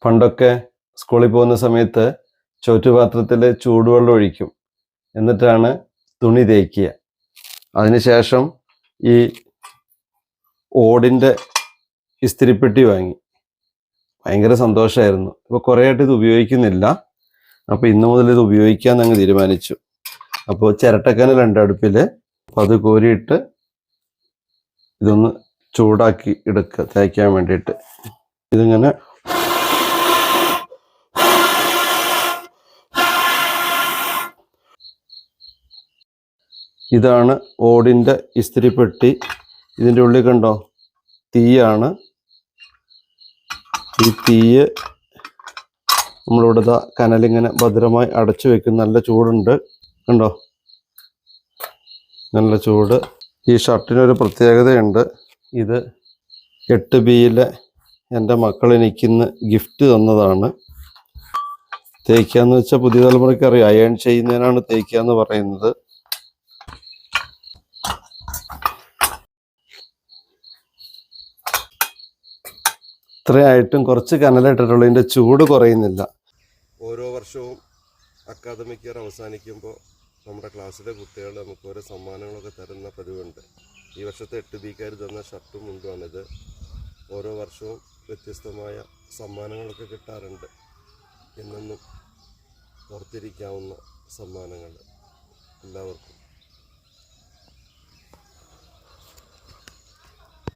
പണ്ടൊക്കെ സ്കൂളിൽ പോകുന്ന സമയത്ത് ചോറ്റുപാത്രത്തിൽ ചൂടുവെള്ളം ഒഴിക്കും, എന്നിട്ടാണ് തുണി തേക്കുക. അതിനുശേഷം ഈ ഓടിൻ്റെ ഇസ്തിരിപ്പെട്ടി വാങ്ങി. ഭയങ്കര സന്തോഷമായിരുന്നു. ഇപ്പോൾ കുറേ ആയിട്ട് ഇത് ഉപയോഗിക്കുന്നില്ല. അപ്പോൾ ഇന്നു മുതൽ ഇത് ഉപയോഗിക്കാമെന്ന് അങ്ങ് തീരുമാനിച്ചു. അപ്പോൾ ചിരട്ടക്കനലുണ്ട് അടുപ്പിൽ. അപ്പോൾ അത് കോരിയിട്ട് ഇതൊന്ന് ചൂടാക്കി എടുക്കുക തേക്കാൻ വേണ്ടിയിട്ട്. ഇതിങ്ങനെ ഇതാണ് ഓടിൻ്റെ ഇസ്തിരിപ്പെട്ടി. ഇതിൻ്റെ ഉള്ളിൽ കണ്ടോ, തീയാണ്. ഈ തീയ് നമ്മളിവിടെ കനലിങ്ങനെ ഭദ്രമായി അടച്ചു വെക്കും. നല്ല ചൂടുണ്ട്, കണ്ടോ, നല്ല ചൂട്. ഈ ഷർട്ടിനൊരു പ്രത്യേകതയുണ്ട്. ഇത് 8Bയിലെ എൻ്റെ മക്കൾ എനിക്കിന്ന് ഗിഫ്റ്റ് തന്നതാണ്. തേക്കാന്ന് വെച്ചാൽ പുതിയ തലമുറയ്ക്ക് അറിയാം, അയൺ ചെയ്യുന്നതിനാണ് തേക്കാന്ന് പറയുന്നത്. ഇത്രയായിട്ടും കുറച്ച് കനലിട്ടിട്ടുള്ളൂ, ഇതിൻ്റെ ചൂട് കുറയുന്നില്ല. ഓരോ വർഷവും അക്കാദമിക് ഇയർ അവസാനിക്കുമ്പോൾ നമ്മുടെ ക്ലാസ്സിലെ കുട്ടികൾ നമുക്ക് ഓരോ സമ്മാനങ്ങളൊക്കെ തരുന്ന പതിവുണ്ട്. ഈ വർഷത്തെ 8Bക്കാർ തന്ന ഷർട്ടും മുണ്ടുമാണിത്. ഓരോ വർഷവും വ്യത്യസ്തമായ സമ്മാനങ്ങളൊക്കെ കിട്ടാറുണ്ട്. എന്നെന്നും ഓർത്തിരിക്കാവുന്ന സമ്മാനങ്ങൾ. എല്ലാവർക്കും